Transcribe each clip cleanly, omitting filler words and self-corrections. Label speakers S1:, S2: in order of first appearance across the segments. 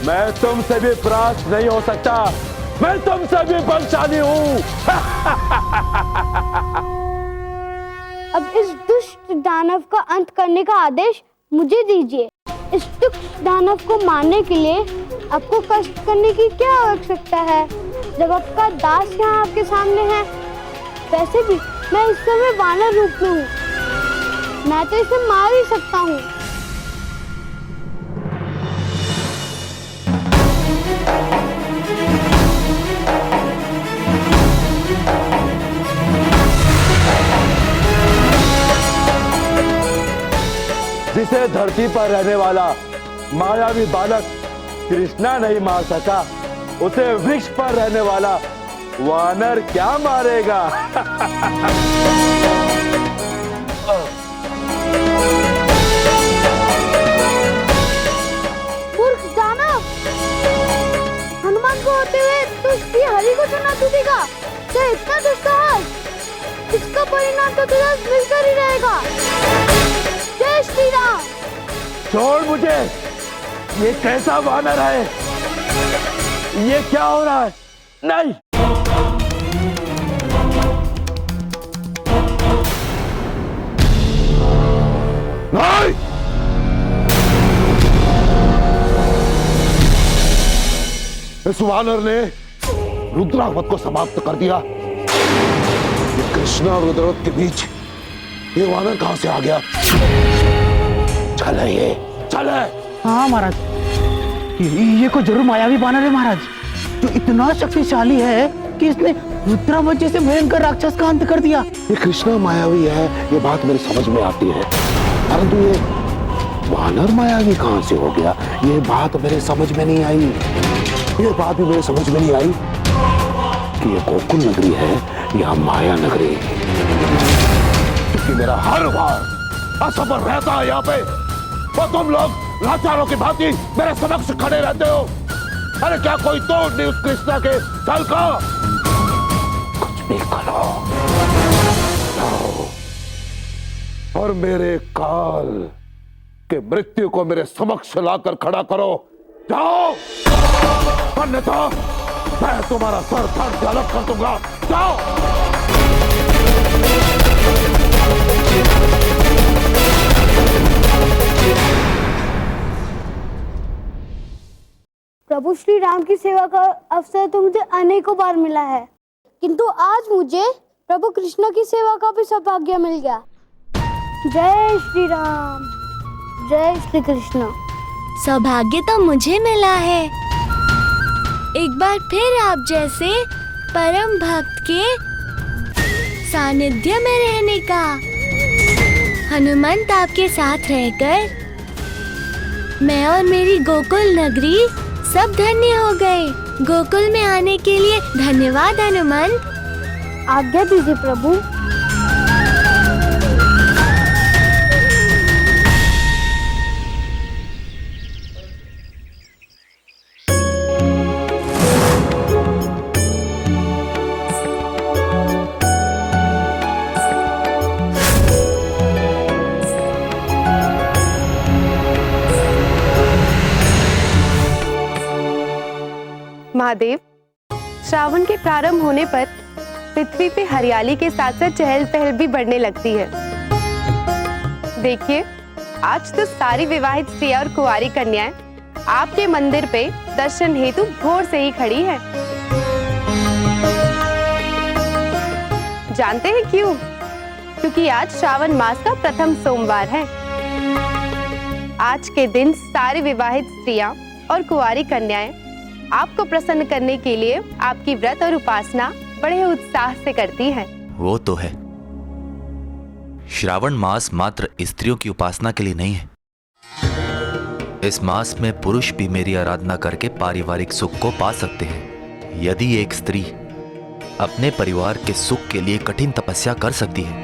S1: मैं तुमसे भी परास्त नहीं हो सकता, मैं तुमसे भी बलशाली हूँ।
S2: अब इस दुष्ट दानव का अंत करने का आदेश मुझे दीजिए। इस दुष्ट दानव को मारने के लिए आपको कष्ट करने की क्या आवश्यकता है, जब आपका दास यहाँ आपके सामने है। वैसे भी मैं इस समय वानर रूप में हूँ, मैं तो इसे मार ही सकता हूँ।
S1: जिसे धरती पर रहने वाला मायावी बालक कृष्णा नहीं मार सका, उसे वृक्ष पर रहने वाला वानर क्या मारेगा।
S2: मूर्ख दानव, हनुमान को होते हुए तू श्री हरि को चुना देगा। क्या इतना दुस्साहस, इसका परिणाम तो तुझे मिलकर ही रहेगा। जय श्री राम।
S1: छोड़ मुझे, ये कैसा वानर है, ये क्या हो रहा है। नहीं, नहीं, इस वानर ने रुद्रावत को समाप्त कर दिया। ये कृष्णा और रुद्रावत के बीच ये वानर कहां से आ गया। चले ये, चले।
S3: हाँ महाराज, ये को जरूर मायावी वानर है महाराज, जो इतना शक्तिशाली है कि इसने रुद्रावत जैसे भयंकर राक्षस का अंत कर दिया।
S1: ये कृष्णा मायावी है, ये बात मेरे समझ में आती है, परंतु ये वानर मायावी कहां से हो गया, ये बात मेरे समझ में नहीं आई। ये बात भी मेरे समझ में नहीं आई कि ये गोकुल नगरी है या माया नगरी, क्योंकि मेरा हर बार असफल रहता है यहाँ पे, और तुम लोग लाचारों की भांति मेरे समक्ष खड़े रहते हो। अरे क्या कोई तोड़ नहीं उस कृष्णा के दल का। कुछ भी करो और मेरे काल के मृत्यु को मेरे समक्ष लाकर खड़ा करो। जाओ, अन्यथा मैं तुम्हारा सर धड़ से अलग कर दूंगा। जाओ।
S2: प्रभु श्री राम की सेवा का अवसर तो मुझे अनेकों बार मिला है, किंतु आज मुझे प्रभु कृष्ण की सेवा का भी सौभाग्य मिल गया। जय श्री राम, जय श्री कृष्ण।
S4: सौभाग्य तो मुझे मिला है, एक बार फिर आप जैसे परम भक्त के सानिध्य में रहने का। हनुमंत आपके साथ रहकर मैं और मेरी गोकुल नगरी सब धन्य हो गए। गोकुल में आने के लिए धन्यवाद हनुमंत।
S2: आज्ञा दीजिए प्रभु।
S5: महादेव, श्रावण के प्रारंभ होने पर पृथ्वी पे हरियाली के साथ साथ चहल पहल भी बढ़ने लगती है। देखिए, आज तो सारी विवाहित स्त्रियां और कुंवारी कन्याएं आपके मंदिर पे दर्शन हेतु भोर से ही खड़ी है। जानते हैं क्यों? क्योंकि आज श्रावण मास का प्रथम सोमवार है। आज के दिन सारी विवाहित स्त्रियां और कुंवारी कन्याएं आपको प्रसन्न करने के लिए आपकी व्रत और उपासना बड़े उत्साह से करती हैं।
S6: वो तो है, श्रावण मास मात्र स्त्रियों की उपासना के लिए नहीं है। इस मास में पुरुष भी मेरी आराधना करके पारिवारिक सुख को पा सकते हैं। यदि एक स्त्री अपने परिवार के सुख के लिए कठिन तपस्या कर सकती है,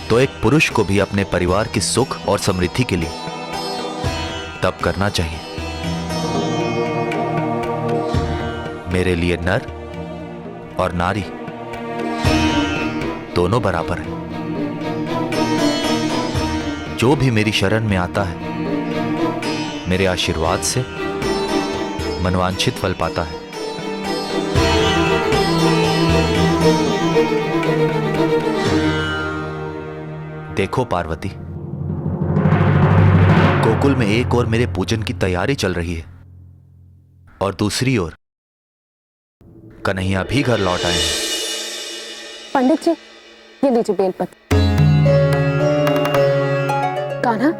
S6: तो एक पुरुष को भी अपने परिवार की सुख और समृद्धि के लिए तप करना चाहिए। मेरे लिए नर और नारी दोनों बराबर हैं। जो भी मेरी शरण में आता है, मेरे आशीर्वाद से मनवांछित फल पाता है। देखो पार्वती, गोकुल में एक ओर मेरे पूजन की तैयारी चल रही है और दूसरी ओर कन्हैया भी घर लौट आए हैं।
S7: पंडित जी, ये लीजिए बेलपत्र। कान्हा,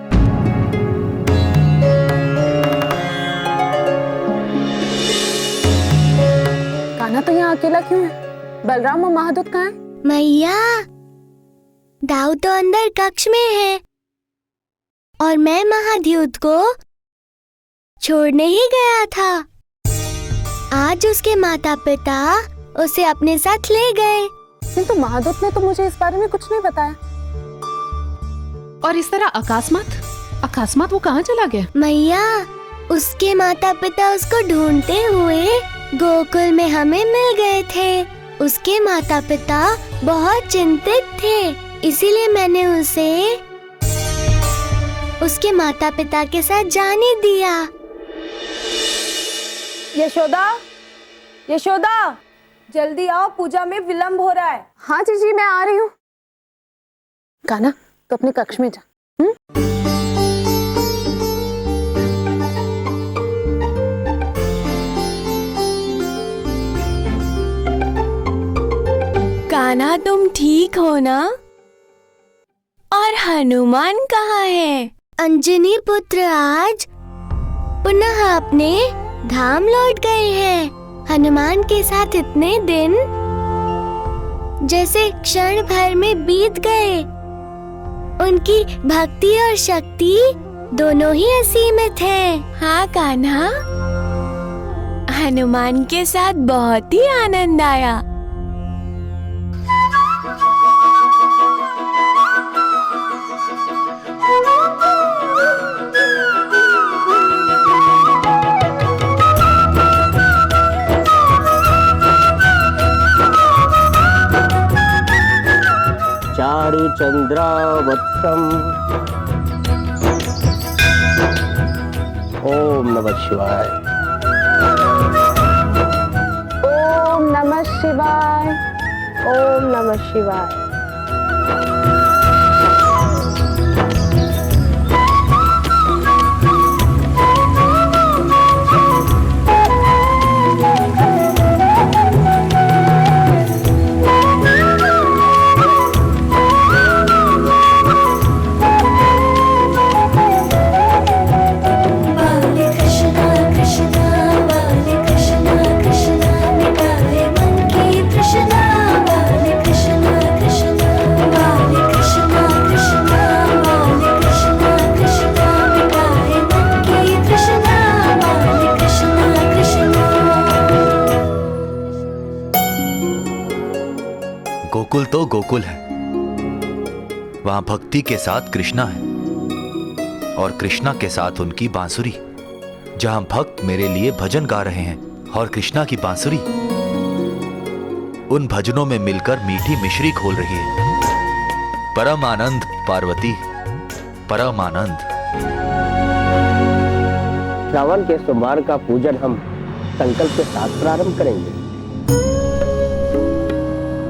S7: कान्हा तो यहाँ अकेला क्यों है? बलराम और महादूत कहाँ हैं?
S4: मैया, दाऊ तो अंदर कक्ष में है और मैं महाद्यूत को छोड़ने ही गया था। आज उसके माता पिता उसे अपने साथ ले गए।
S7: किंतु महादूत ने तो मुझे इस बारे में कुछ नहीं बताया।
S8: और इस तरह अकस्मात वो कहाँ चला गया?
S4: मैया, उसके माता पिता उसको ढूंढते हुए गोकुल में हमें मिल गए थे। उसके माता पिता बहुत चिंतित थे, इसीलिए मैंने उसे उसके माता पिता के साथ जाने दिया।
S9: यशोदा, यशोदा, जल्दी आओ, पूजा में विलंब हो रहा है।
S7: हाँ जीजी, मैं आ रही हूँ। कान्हा, तो अपने कक्ष में जा।
S4: कान्हा, तुम ठीक हो ना? और हनुमान कहाँ है? अंजनी पुत्र आज पुनः अपने धाम लौट गए हैं। हनुमान के साथ इतने दिन जैसे क्षण भर में बीत गए। उनकी भक्ति और शक्ति दोनों ही असीमित है। हाँ कान्हा, हनुमान के साथ बहुत ही आनंद आया।
S3: चारु चंद्रावत्सम। ओम नमः शिवाय।
S7: ओम नमः शिवाय।
S9: ओम नमः शिवाय।
S6: गोकुल तो गोकुल है, वहां भक्ति के साथ कृष्णा है और कृष्णा के साथ उनकी बांसुरी। जहां भक्त मेरे लिए भजन गा रहे हैं और कृष्णा की बांसुरी उन भजनों में मिलकर मीठी मिश्री खोल रही है। परम आनंद पार्वती, परम आनंद।
S3: श्रावण के सोमवार का पूजन हम संकल्प के साथ प्रारंभ करेंगे।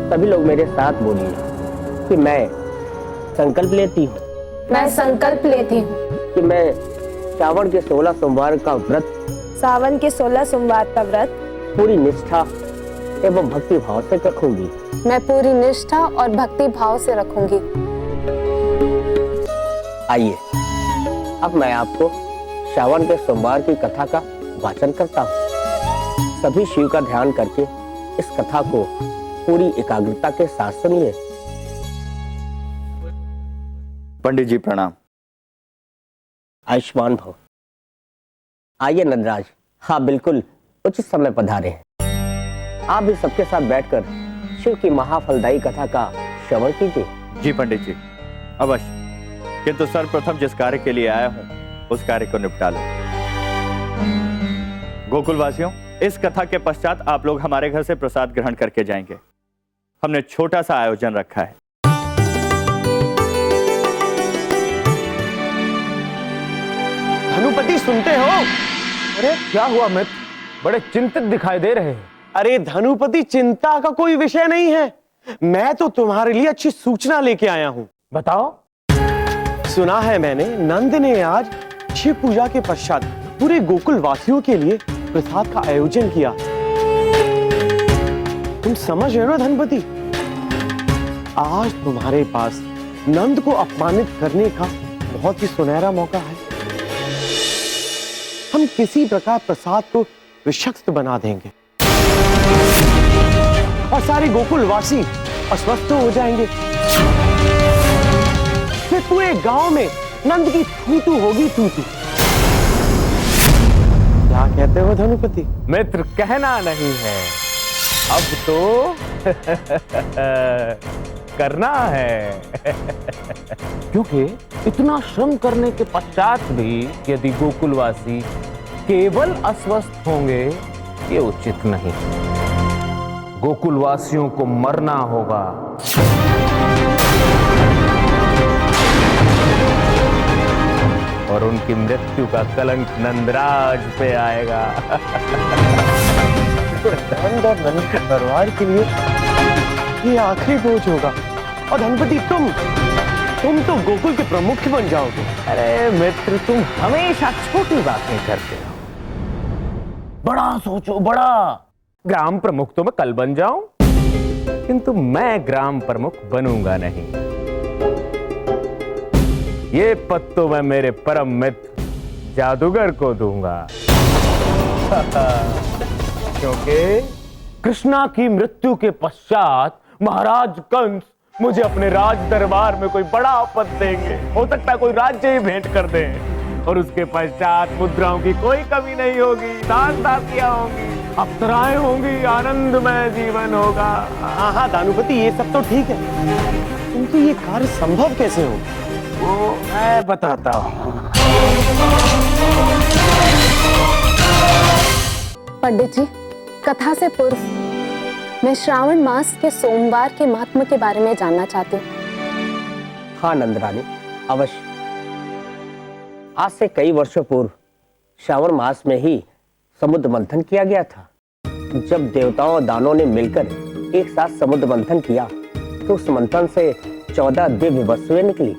S3: सभी लोग मेरे साथ बोलिए कि मैं संकल्प लेती हूँ।
S9: मैं संकल्प लेती हूँ
S3: कि मैं श्रावण के 16 सोमवार का व्रत,
S9: सावन के 16 सोमवार का व्रत
S3: पूरी निष्ठा एवं भक्ति भाव से रखूंगी।
S7: मैं पूरी निष्ठा और भक्ति भाव से रखूंगी।
S3: आइए, अब मैं आपको श्रावण के सोमवार की कथा का वाचन करता हूँ। सभी शिव का ध्यान करके इस कथा को पूरी एकाग्रता के साथ सुनिए।
S10: पंडित जी प्रणाम।
S3: आयुष्मान भव। आइए नंदराज, हाँ बिल्कुल उचित समय पधारे हैं। आप भी सबके साथ बैठकर शिव की महाफलदायी कथा का श्रवण कीजिए।
S10: जी पंडित जी, अवश्य, किंतु सर्वप्रथम जिस कार्य के लिए आया हूं उस कार्य को निपटा लो। गोकुल वासियों, इस कथा के पश्चात आप लोग हमारे घर से प्रसाद ग्रहण करके जाएंगे। हमने छोटा सा आयोजन रखा है।
S3: धनुपति सुनते हो?
S1: अरे क्या हुआ मित्र, बड़े चिंतित दिखाई दे रहे हैं।
S3: अरे धनुपति, चिंता का कोई विषय नहीं है। मैं तो तुम्हारे लिए अच्छी सूचना लेके आया हूँ।
S1: बताओ।
S3: सुना है मैंने, नंद ने आज शिव पूजा के पश्चात पूरे गोकुल वासियों के लिए प्रसाद का आयोजन किया। तुम समझ रहे हो धनपति? आज तुम्हारे पास नंद को अपमानित करने का बहुत ही सुनहरा मौका है। हम किसी प्रकार प्रसाद को विषक्त बना देंगे और सारे गोकुल वासी अस्वस्थ हो जाएंगे। फिर पूरे गांव में नंद की थूतू होगी, थूतू। क्या कहते हो धनुपति?
S1: मित्र, कहना नहीं है, अब तो करना है। क्योंकि इतना श्रम करने के पश्चात भी यदि गोकुलवासी केवल अस्वस्थ होंगे, ये उचित नहीं। गोकुलवासियों को मरना होगा। और उनकी मृत्यु का कलंक नंदराज पे आएगा।
S3: नंद और नंद के परिवार के लिए ये आखिरी बोझ होगा। और धनपति, तुम तो गोकुल के प्रमुख बन जाओगे।
S1: अरे मित्र, तुम हमेशा छोटी बातें करते हो। बड़ा सोचो, बड़ा। ग्राम प्रमुख तो मैं कल बन जाऊं, किंतु मैं ग्राम प्रमुख बनूंगा नहीं। ये पद तो मैं मेरे परम मित्र जादूगर को दूंगा। क्योंकि कृष्णा की मृत्यु के पश्चात महाराज कंस मुझे अपने राज दरबार में कोई बड़ा पद देंगे। हो सकता है कोई राज्य ही भेंट कर दे। और उसके पश्चात मुद्राओं की कोई कमी नहीं होगी, दान दासियां होंगी, अप्सराएं होंगी, आनंदमय जीवन होगा।
S3: हाँ दानुपति, ये सब तो ठीक है, किंतु ये कार्य संभव कैसे हो?
S1: वो मैं बताता हूँ।
S7: पंडित जी, कथा से पूर्व मैं श्रावण मास के सोमवार के महात्म्य के बारे में जानना चाहती हूँ।
S3: हाँ नंदरानी, अवश्य। आज से कई वर्षों पूर्व श्रावण मास में ही समुद्र मंथन किया गया था। जब देवताओं और दानों ने मिलकर एक साथ समुद्र मंथन किया तो उस मंथन से 14 दिव्य वस्तुएं निकली।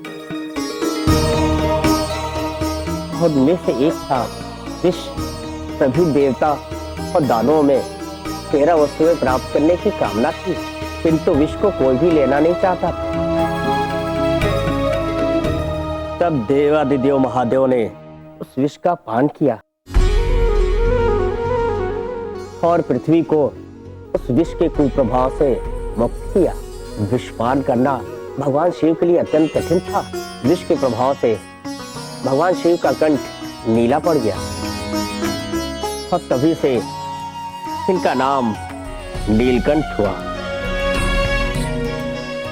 S3: और उनमें से एक था विष। सभी देवता और दानों में 13 वस्तुएं प्राप्त करने की कामना थी, किंतु विष को कोई भी लेना नहीं चाहता था। तब देवादिदेव महादेव ने उस विष का पान किया और पृथ्वी को उस विष के कुप्रभाव से मुक्त किया। विषपान करना भगवान शिव के लिए अत्यंत कठिन था। विष के प्रभाव से भगवान शिव का कंठ नीला पड़ गया और तभी से इनका नाम नीलकंठ हुआ।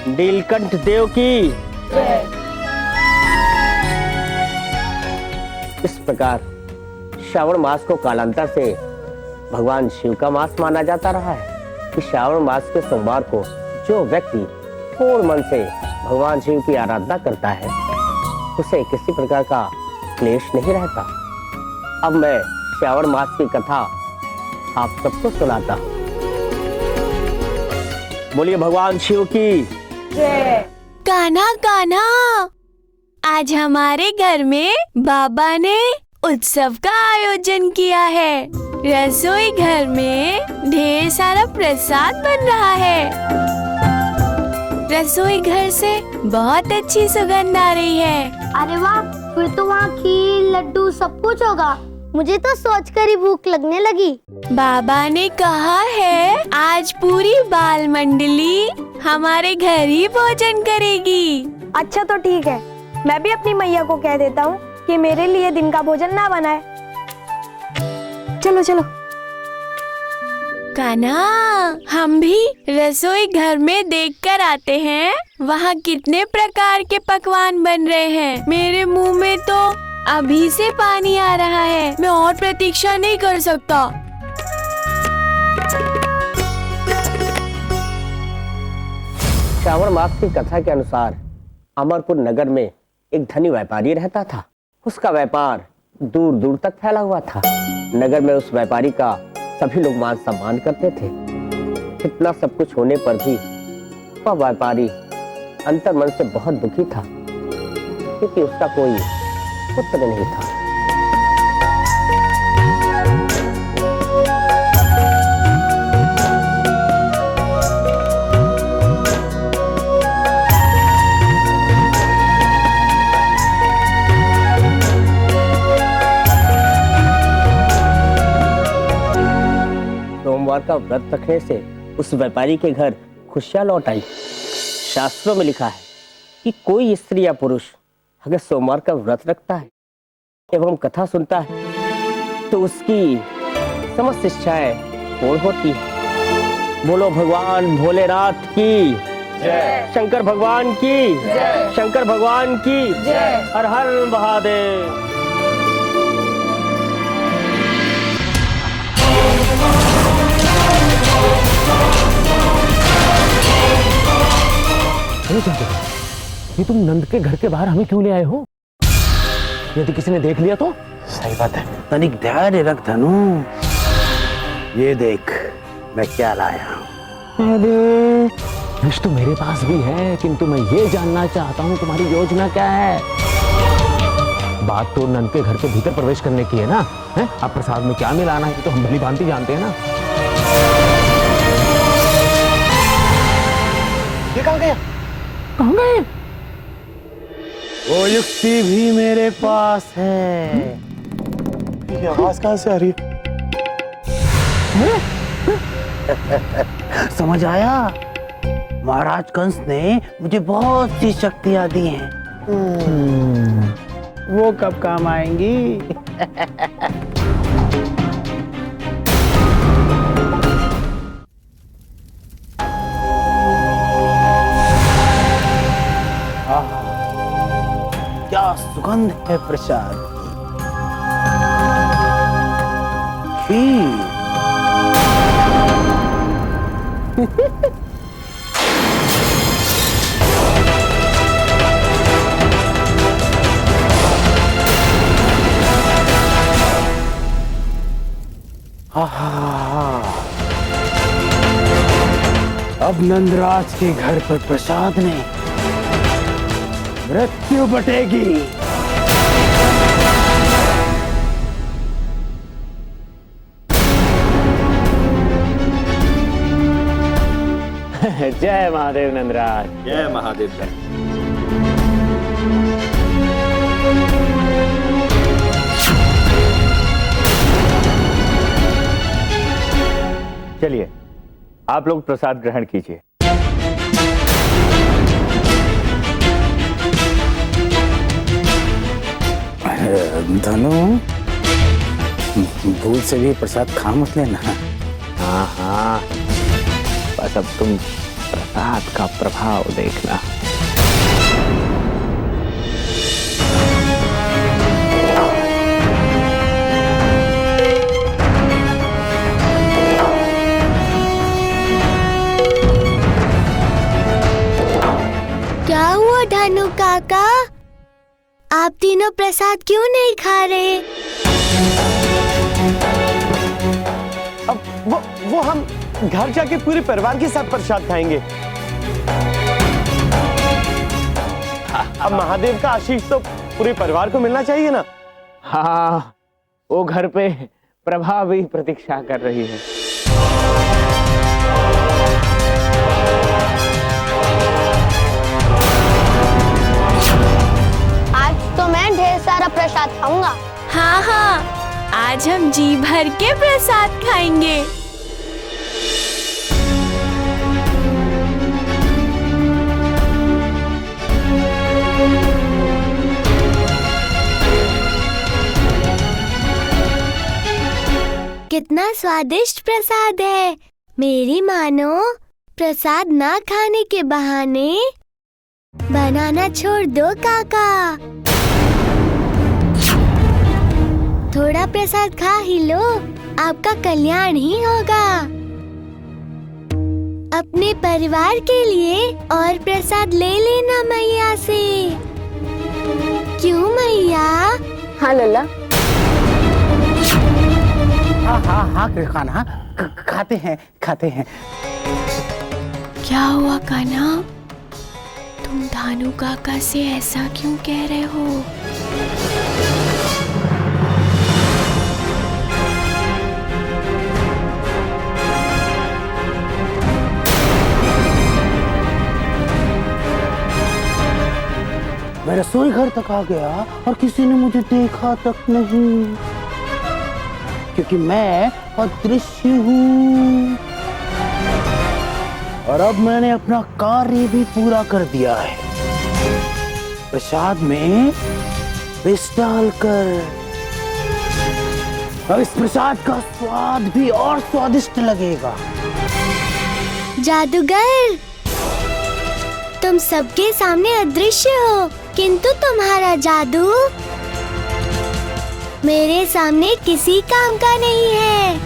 S3: नीलकंठ देव की जय। इस प्रकार श्रावण मास को कालांतर से भगवान शिव का मास माना जाता रहा है कि श्रावण मास के सोमवार को जो व्यक्ति पूर्ण मन से भगवान शिव की आराधना करता है उसे किसी प्रकार का क्लेश नहीं रहता। अब मैं श्रावण मास की कथा आप सबको सुनाता हूँ। बोलिए भगवान शिव की
S9: जय।
S4: कान्हा कान्हा, आज हमारे घर में बाबा ने उत्सव का आयोजन किया है। रसोई घर में ढेर सारा प्रसाद बन रहा है। रसोई घर से बहुत अच्छी सुगंध आ रही है।
S2: अरे वाह, फिर तो वहाँ खीर लड्डू सब कुछ होगा। मुझे तो सोचकर ही भूख लगने लगी।
S4: बाबा ने कहा है आज पूरी बाल मंडली हमारे घर ही भोजन करेगी।
S9: अच्छा तो ठीक है, मैं भी अपनी मैया को कह देता हूँ कि मेरे लिए दिन का भोजन ना बनाए। चलो चलो।
S4: कान्हा, हम भी रसोई घर में देखकर आते हैं वहाँ कितने प्रकार के पकवान बन रहे हैं। मेरे मुंह में तो अभी से पानी आ रहा है। मैं और प्रतीक्षा नहीं कर सकता।
S3: श्रावण मास की कथा के अनुसार अमरपुर नगर में एक धनी व्यापारी रहता था। उसका व्यापार दूर दूर तक फैला हुआ था। नगर में उस व्यापारी का सभी लोग मान सम्मान करते थे। इतना सब कुछ होने पर भी वह व्यापारी अंतर मन से बहुत दुखी था, क्योंकि उसका कोई पुत्र नहीं था। सोमवार का व्रत रखने से उस व्यापारी के घर खुशियां लौट आई। शास्त्रों में लिखा है कि कोई स्त्री या पुरुष अगर सोमवार का व्रत रखता है एवं कथा सुनता है तो उसकी समस्त इच्छाएं पूर्ण होती है। बोलो भगवान भोलेनाथ की जय, शंकर भगवान की जय, शंकर भगवान की जय, हर हर महादेव।
S1: ये तुम नंद के घर के बाहर हमें क्यों ले आए हो? यदि किसी ने देख लिया तो?
S11: सही बात है, तनिक धैर्य रख धनु। ये देख मैं क्या लाया हूं।
S1: अरे विष तो मेरे पास भी है, किंतु मैं ये जानना चाहता हूँ तुम्हारी योजना क्या है। बात तो नंद के घर के भीतर प्रवेश करने की है ना, है? अब प्रसाद में क्या मिलाना है तो हम भली भांति जानते हैं ना। ये कहाँ गया? कहाँ गए?
S11: वो युक्ति भी मेरे पास है।
S1: ये आवाज कहाँ से आ रही है?
S11: समझ आया? महाराज कंस ने मुझे बहुत सी शक्तियां दी हैं। वो कब काम आएंगी? क्या सुगंध है प्रसाद की। अब नंदराज के घर पर प्रसाद ने मृत्यु बटेगी।
S1: जय महादेव नंदराज।
S10: जय महादेव। जय। चलिए आप लोग प्रसाद ग्रहण कीजिए।
S11: धनु भूल से भी प्रसाद खा मत लेना।
S1: हाँ हाँ, बस अब तुम प्रसाद का प्रभाव देखना।
S4: क्या हुआ धनु काका, आप तीनों प्रसाद क्यों नहीं खा रहे?
S3: अब वो हम घर जाके पूरे परिवार के साथ प्रसाद खाएंगे। अब महादेव का आशीष तो पूरे परिवार को मिलना चाहिए ना।
S1: हाँ, वो घर पे प्रभा भी प्रतीक्षा कर रही है।
S2: आज तो मैं ढेर सारा प्रसाद खाऊंगा।
S4: हाँ हाँ, आज हम जी भर के प्रसाद खाएंगे। कितना स्वादिष्ट प्रसाद है। मेरी मानो प्रसाद ना खाने के बहाने बनाना छोड़ दो काका। थोड़ा प्रसाद खा ही लो, आपका कल्याण ही होगा। अपने परिवार के लिए और प्रसाद ले लेना मैया से। क्यों मैया?
S7: हाँ लल्ला,
S11: हाँ कान्हा, खाते हैं खाते हैं।
S4: क्या हुआ कान्हा, तुम धानु काका से ऐसा क्यों कह रहे हो?
S11: मैं रसोई घर तक आ गया और किसी ने मुझे देखा तक नहीं, क्योंकि मैं अदृश्य हूँ। और अब मैंने अपना कार्य भी पूरा कर दिया है, प्रसाद में विष डालकर। अब इस प्रसाद का स्वाद भी और स्वादिष्ट लगेगा।
S4: जादूगर, तुम सबके सामने अदृश्य हो, किंतु तुम्हारा जादू मेरे सामने किसी काम का नहीं है।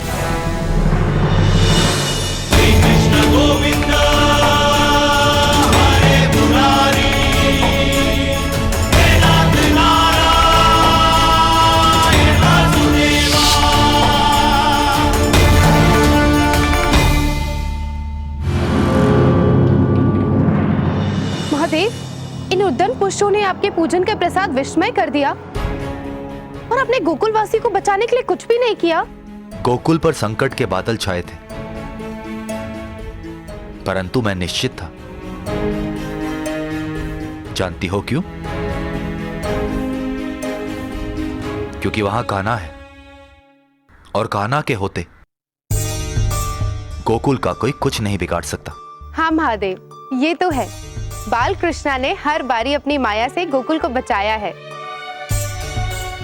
S4: श्री कृष्ण गोविंद हरे मुरारी, हे नाथ नारायण वासुदेवा।
S5: महादेव, इन उद्दंड पुष्पों ने आपके पूजन का प्रसाद विस्मय कर दिया और अपने गोकुलवासी को बचाने के लिए कुछ भी नहीं किया।
S6: गोकुल पर संकट के बादल छाए थे, परंतु मैं निश्चित था। जानती हो क्यों? क्योंकि वहां कान्हा है, और कान्हा के होते गोकुल का कोई कुछ नहीं बिगाड़ सकता।
S5: हाँ महादेव, ये तो है। बाल कृष्णा ने हर बारी अपनी माया से गोकुल को बचाया है।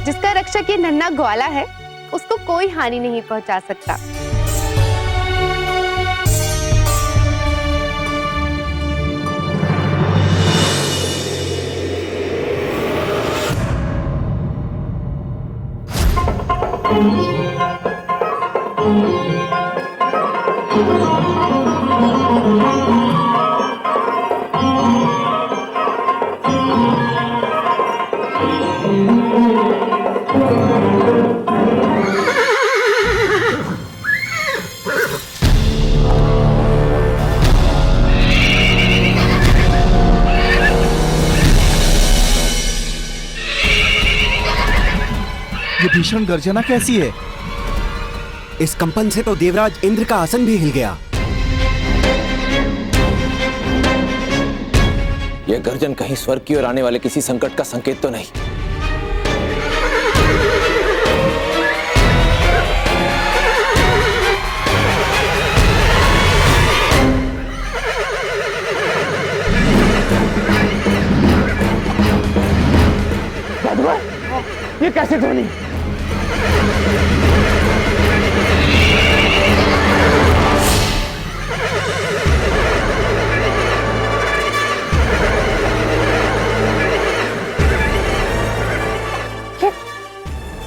S5: जिसका रक्षक ये नन्हा ग्वाला है, उसको कोई हानि नहीं पहुंचा सकता।
S12: ये भीषण गर्जना कैसी है? इस कंपन से तो देवराज इंद्र का आसन भी हिल गया।
S13: यह गर्जन कहीं स्वर्ग की ओर आने वाले किसी संकट का संकेत तो नहीं?
S11: ये कैसे ध्वनि?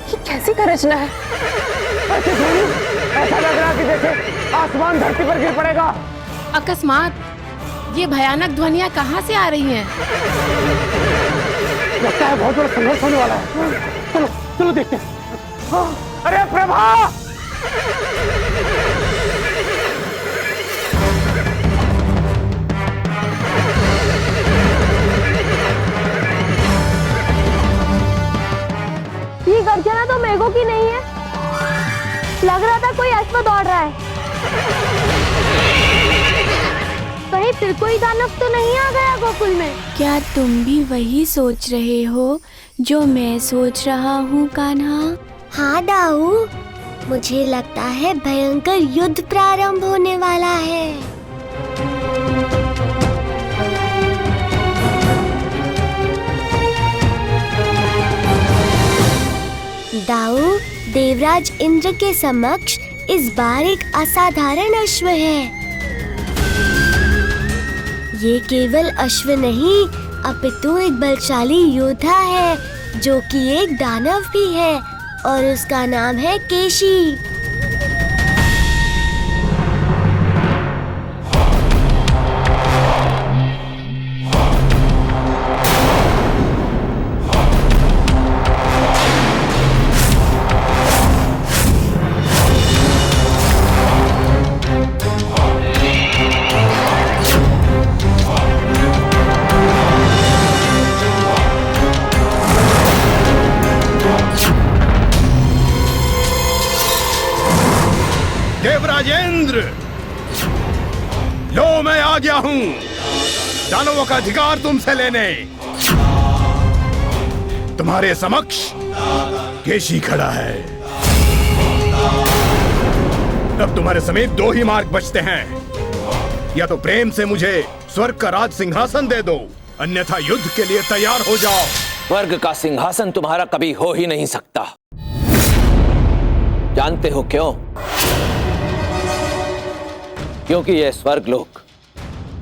S7: ये कैसी का रचना है?
S11: ऐसा लग रहा कि जैसे आसमान धरती पर गिर पड़ेगा।
S8: अकस्मात ये भयानक ध्वनियां कहाँ से आ रही हैं?
S11: लगता है बहुत बड़ा संघर्ष होने वाला है। चलो चलो देखते हैं। अरे प्रभा!
S2: ये गर्जना तो मेघों की नहीं है। लग रहा था कोई अश्व दौड़ रहा है। कहीं फिर कोई दानव तो नहीं आ गया गोकुल में?
S4: क्या तुम भी वही सोच रहे हो जो मैं सोच रहा हूँ कान्हा? हाँ दाऊ, मुझे लगता है भयंकर युद्ध प्रारंभ होने वाला है। दाऊ, देवराज इंद्र के समक्ष इस बार एक असाधारण अश्व है। ये केवल अश्व नहीं, अपितु एक बलशाली योद्धा है जो कि एक दानव भी है और उसका नाम है केशी।
S14: इंद्र, लो मैं आ गया हूं दानवों का अधिकार तुमसे लेने। तुम्हारे समक्ष केशी खड़ा है। अब तुम्हारे समेत दो ही मार्ग बचते हैं, या तो प्रेम से मुझे स्वर्ग का राज सिंहासन दे दो, अन्यथा युद्ध के लिए तैयार हो जाओ।
S13: स्वर्ग का सिंहासन तुम्हारा कभी हो ही नहीं सकता। जानते हो क्यों? क्योंकि यह स्वर्ग लोक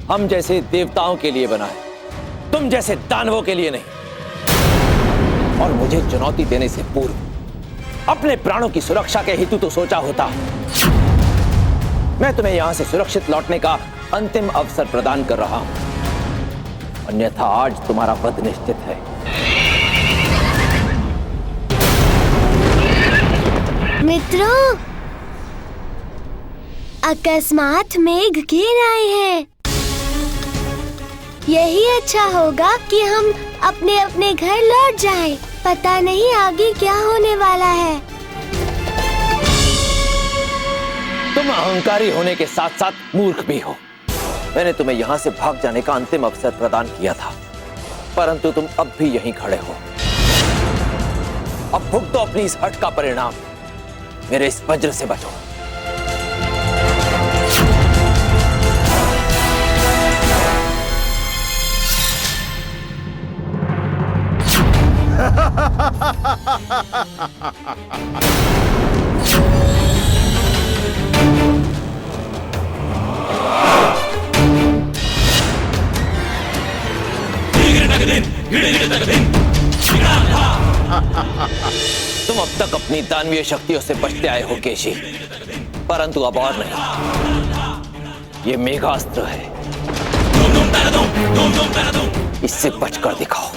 S13: हम जैसे देवताओं के लिए बना है, तुम जैसे दानवों के लिए नहीं। और मुझे चुनौती देने से पूर्व अपने प्राणों की सुरक्षा के हेतु तो सोचा होता। मैं तुम्हें यहां से सुरक्षित लौटने का अंतिम अवसर प्रदान कर रहा हूं, अन्यथा आज तुम्हारा वध निश्चित है।
S4: मित्रों, अकस्मात मेघ घिर आए हैं। यही अच्छा होगा कि हम अपने अपने घर लौट जाएं। पता नहीं आगे क्या होने वाला है।
S13: तुम अहंकारी होने के साथ साथ मूर्ख भी हो। मैंने तुम्हें यहाँ से भाग जाने का अंतिम अवसर प्रदान किया था, परंतु तुम अब भी यहीं खड़े हो। अब भुगतो अपनी इस हट का परिणाम। मेरे इस वज्र से बचो। तुम अब तक अपनी दानवीय शक्तियों से बचते आए हो केशी, परंतु अब और नहीं। ये मेघास्त्र है, इससे बचकर दिखाओ।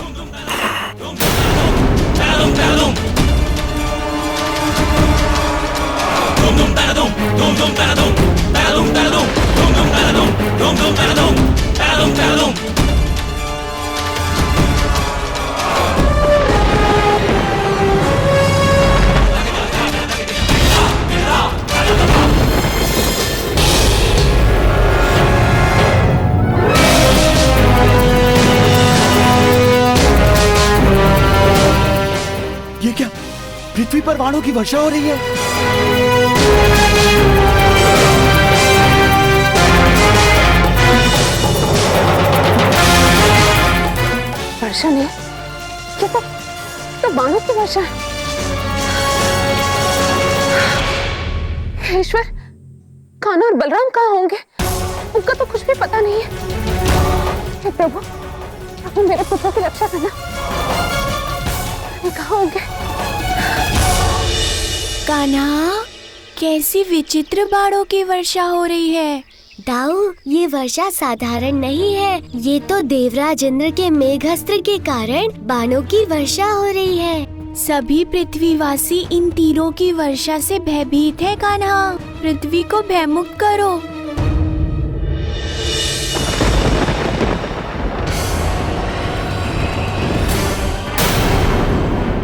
S12: ये क्या? पृथ्वी पर बाणों की वर्षा हो रही है।
S7: वर्षा नहीं, ये तो बाणों की वर्षा है। हे ईश्वर, कान्हा और बलराम कहाँ होंगे? उनका तो कुछ भी पता नहीं है। हे प्रभु, प्रभु मेरे पुत्र की रक्षा करना। ये कहाँ होंगे?
S4: कान्हा, कैसी विचित्र बाणों की वर्षा हो रही है। दाऊ, ये वर्षा साधारण नहीं है। ये तो देवराज इंद्र के मेघास्त्र के कारण बाणों की वर्षा हो रही है। सभी पृथ्वीवासी इन तीरों की वर्षा से भयभीत है। कान्हा, पृथ्वी को भयमुक्त करो।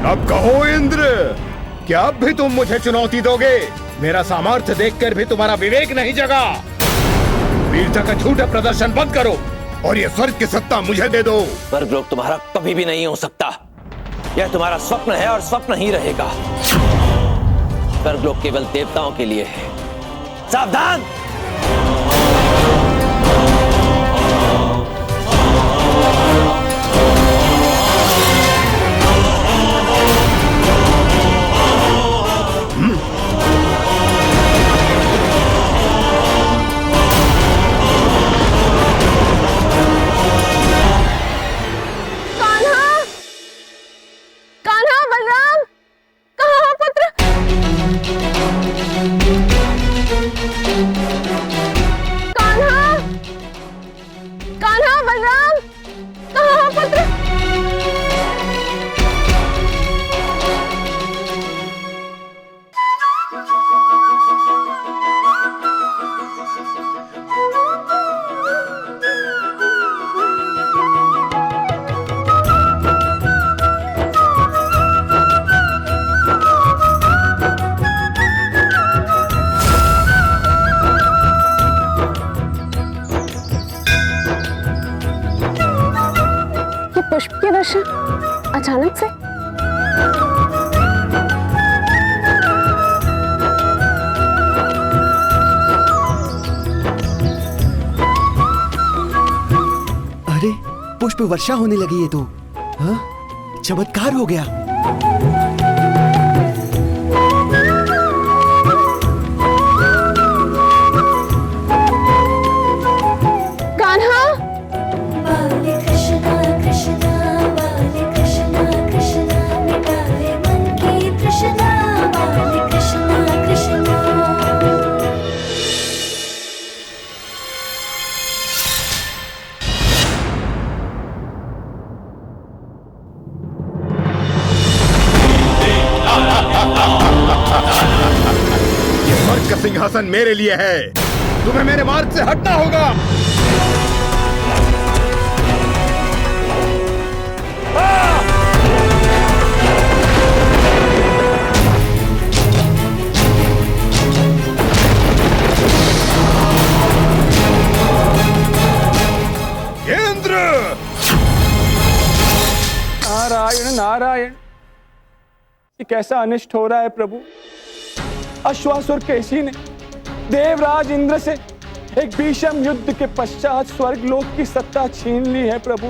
S14: अब कहो इंद्र, क्या अब भी तुम मुझे चुनौती दोगे? मेरा सामर्थ्य देखकर भी तुम्हारा विवेक नहीं जगा। वीरता का झूठा प्रदर्शन बंद करो और ये स्वर्ग की सत्ता मुझे दे दो।
S13: स्वर्गलोक तुम्हारा कभी भी नहीं हो सकता। यह तुम्हारा स्वप्न है और स्वप्न ही रहेगा। स्वर्गलोक केवल देवताओं के लिए है। सावधान!
S7: पुष्प के दर्शन अचानक से?
S12: अरे पुष्प वर्षा होने लगी है तो। हाँ? चमत्कार हो गया।
S14: सिंहासन मेरे लिए है, तुम्हें मेरे मार्ग से हटना होगा। इंद्र!
S15: नारायण नारायण, ये कैसा अनिष्ट हो रहा है प्रभु। अश्वासुर केशी ने देवराज इंद्र से एक भीषण युद्ध के पश्चात स्वर्गलोक की सत्ता छीन ली है प्रभु।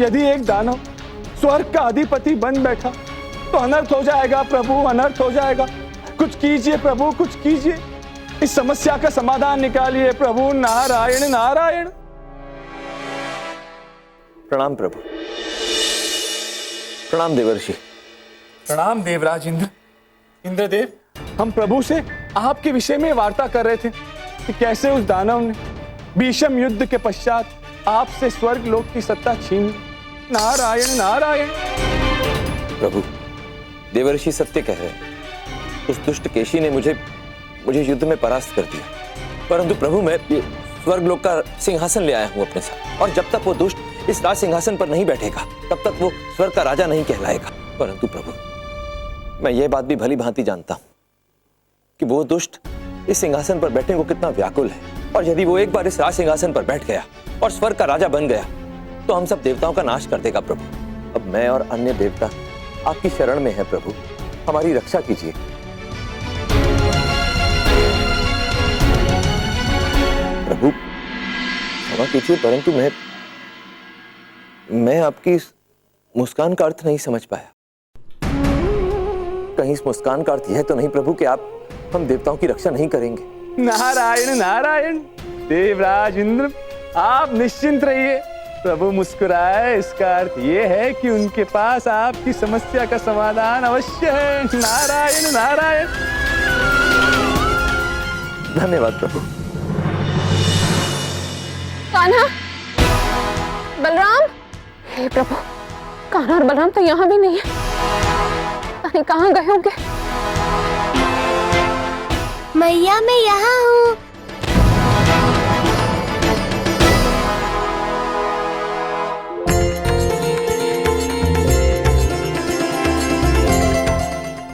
S15: यदि एक दानव स्वर्ग का अधिपति बन बैठा तो अनर्थ हो जाएगा प्रभु, अनर्थ हो जाएगा। कुछ कीजिए प्रभु, कुछ कीजिए, इस समस्या का समाधान निकालिए प्रभु। नारायण नारायण।
S13: प्रणाम प्रभु। प्रणाम देवर्षि।
S15: प्रणाम देवराज इंद्र। इंद्रदेव, हम प्रभु से आपके विषय में वार्ता कर रहे थे कि कैसे उस दानव ने भीषण युद्ध के पश्चात आपसे स्वर्ग लोक की सत्ता छीन ली। नारायण नारायण।
S13: प्रभु, देवर्षि सत्य कह रहे हैं। उस दुष्ट केशी ने मुझे युद्ध में परास्त कर दिया, परंतु प्रभु मैं स्वर्ग लोक का सिंहासन ले आया हूं अपने साथ, और जब तक वो दुष्ट इस राज सिंहासन पर नहीं बैठेगा तब तक वो स्वर्ग का राजा नहीं कहलाएगा। परंतु प्रभु, मैं ये बात भी भली भांति जानता हूं कि वो दुष्ट इस सिंहासन पर बैठने को कितना व्याकुल है, और यदि वो एक बार इस राज सिंहासन पर बैठ गया और स्वर्ग का राजा बन गया तो हम सब देवताओं का नाश कर देगा प्रभु। अब मैं और अन्य देवता आपकी शरण में है प्रभु, हमारी रक्षा कीजिए। प्रभु क्षमा कीजिए, परंतु मैं आपकी मुस्कान का अर्थ नहीं समझ पाया। कहीं इस मुस्कान का अर्थ यह तो नहीं प्रभु कि आप हम देवताओं की रक्षा नहीं करेंगे?
S15: नारायण नारायण। देवराज इंद्र, आप निश्चिंत रहिए, प्रभु मुस्कुराए, इसका अर्थ ये है कि उनके पास आपकी समस्या का समाधान अवश्य है। नारायण नारायण।
S13: धन्यवाद प्रभु।
S7: कान्हा, बलराम। हे प्रभु, कान्हा और बलराम तो यहाँ भी नहीं है, अरे कहाँ गए होंगे?
S4: मैया, मैं यहाँ हूँ।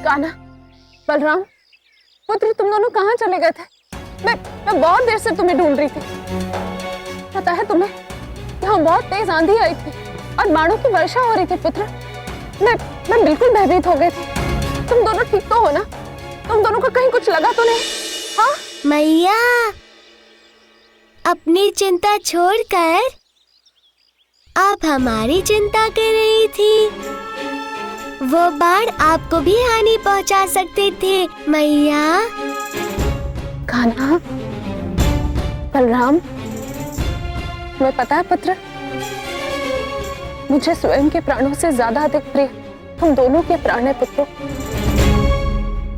S7: कान्हा, बलराम, पुत्र, तुम दोनों कहाँ चले गए थे? मैं बहुत देर से तुम्हें ढूंढ रही थी। पता है तुम्हें, यहाँ बहुत तेज आंधी आई थी और बाणों की वर्षा हो रही थी पुत्र। मैं बिल्कुल भयभीत हो गई थी। तुम दोनों ठीक तो हो ना? तुम दोनों को कहीं कुछ लगा तो नहीं? हाँ
S4: मैया, अपनी चिंता छोड़कर आप हमारी चिंता कर रही थी। वो बाण आपको भी हानि पहुंचा सकते थे मैया।
S7: कान्हा, बलराम, तुम्हें पता है पुत्र, मुझे स्वयं के प्राणों से ज्यादा अधिक प्रिय तुम दोनों के प्राण है पुत्रों।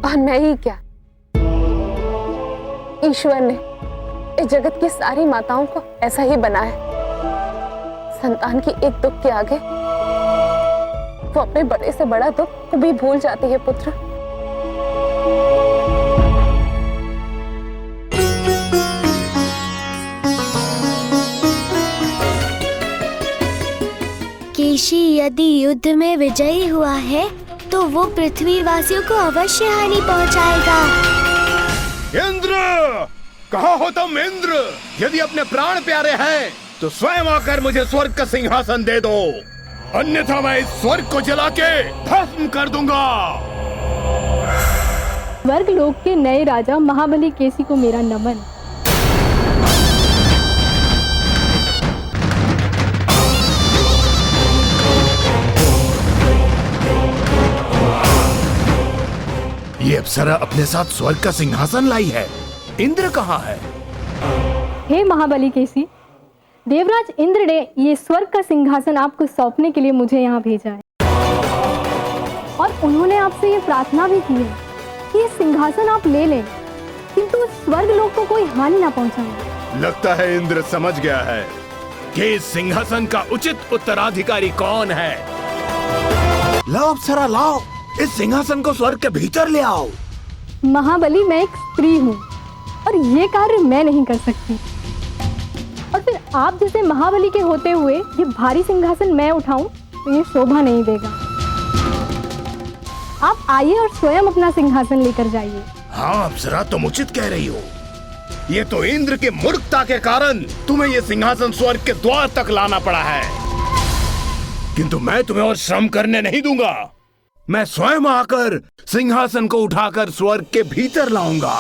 S7: और मैं ही क्या, ईश्वर ने इस जगत की सारी माताओं को ऐसा ही बनाया। संतान की एक दुख के आगे वो अपने बड़े से बड़ा दुख को भी भूल जाती है पुत्र।
S4: केशी यदि युद्ध में विजयी हुआ है तो वो पृथ्वी वासियों को अवश्य हानि पहुंचाएगा।
S14: इंद्र, कहाँ हो तुम इंद्र? यदि अपने प्राण प्यारे हैं तो स्वयं आकर मुझे स्वर्ग का सिंहासन दे दो, अन्यथा मैं इस स्वर्ग को जला के भस्म कर दूंगा।
S16: स्वर्ग लोक के नए राजा महाबली केसी को मेरा नमन।
S14: ये अप्सरा अपने साथ स्वर्ग का सिंहासन लाई है। इंद्र कहाँ है?
S16: हे महाबली केसी, देवराज इंद्र ने ये स्वर्ग का सिंहासन आपको सौंपने के लिए मुझे यहाँ भेजा है और उन्होंने आपसे ये प्रार्थना भी की है कि ये सिंहासन आप ले लें, किंतु स्वर्ग लोक को कोई हानि ना पहुंचाए।
S14: लगता है इंद्र समझ गया है कि इस सिंहासन का उचित उत्तराधिकारी कौन है। लाओ अप्सरा लाओ, इस सिंहासन को स्वर्ग के भीतर ले आओ।
S16: महाबली, मैं एक स्त्री हूँ और ये कार्य मैं नहीं कर सकती, और फिर आप जैसे महाबली के होते हुए ये भारी सिंहासन मैं उठाऊं तो ये शोभा नहीं देगा। आप आइए और स्वयं अपना सिंहासन लेकर जाइए।
S14: हाँ अप्सरा, तुम उचित कह रही हो। ये तो इंद्र के मूर्खता के कारण तुम्हें ये सिंहासन स्वर्ग के द्वार तक लाना पड़ा है, किंतु मैं तुम्हें और श्रम करने नहीं दूंगा। मैं स्वयं आकर सिंहासन को उठाकर स्वर्ग के भीतर लाऊंगा।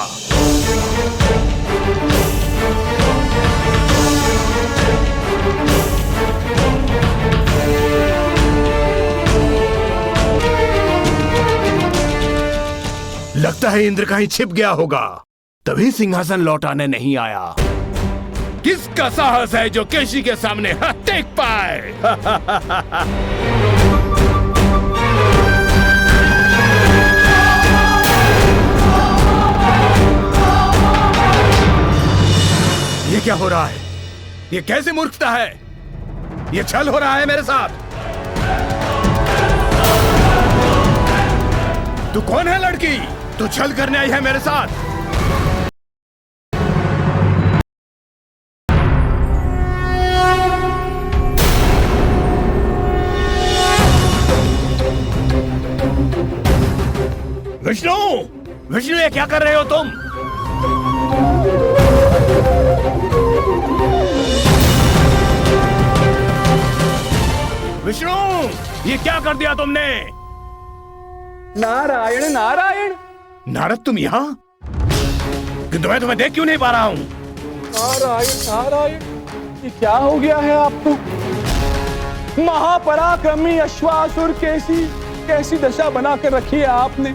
S14: लगता है इंद्र कहीं छिप गया होगा, तभी सिंहासन लौटाने नहीं आया। किसका साहस है जो केशी के सामने हाथ टेक पाए? ये क्या हो रहा है? ये कैसे मूर्खता है? ये छल हो रहा है मेरे साथ। तू कौन है लड़की? तू छल करने आई है मेरे साथ। विष्णु, विष्णु, ये क्या कर रहे हो तुम? विष्णु, ये क्या कर दिया तुमने?
S15: नारायण नारायण।
S14: नारद, तुम यहाँ? किंतु मैं तुम्हें देख क्यों नहीं पा रहा हूँ?
S15: नारायण नारायण, ये क्या हो गया है आपको? महापराक्रमी अश्वासुर केसी, कैसी दशा बनाकर रखी है आपने।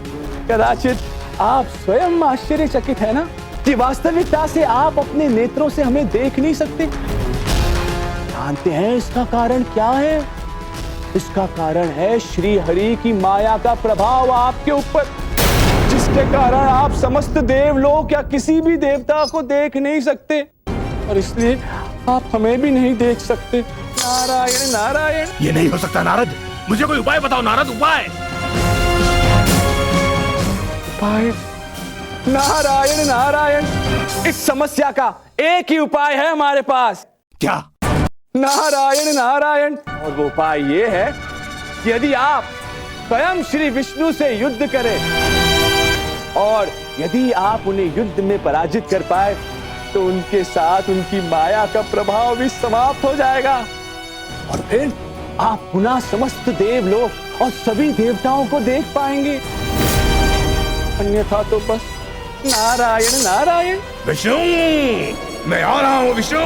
S15: कदाचित आप स्वयं आश्चर्यचकित है ना कि वास्तविकता से आप अपने नेत्रों से हमें देख नहीं सकते। जानते हैं इसका कारण क्या है? इसका कारण है श्री हरि की माया का प्रभाव आपके ऊपर, जिसके कारण आप समस्त देवलोक या किसी भी देवता को देख नहीं सकते और इसलिए आप हमें भी नहीं देख सकते। नारायण नारायण।
S14: ये नहीं हो सकता नारद, मुझे कोई उपाय बताओ नारद, उपाय।
S15: उपाय? नारायण नारायण, इस समस्या का एक ही उपाय है हमारे पास।
S14: क्या?
S15: नारायण नारायण, और वो उपाय ये है कि यदि आप स्वयं श्री विष्णु से युद्ध करें और यदि आप उन्हें युद्ध में पराजित कर पाए तो उनके साथ उनकी माया का प्रभाव भी समाप्त हो जाएगा और फिर आप पुनः समस्त देवलोक और सभी देवताओं को देख पाएंगे। अन्यथा तो बस नारायण नारायण।
S14: विष्णु, मैं आ रहा हूँ विष्णु।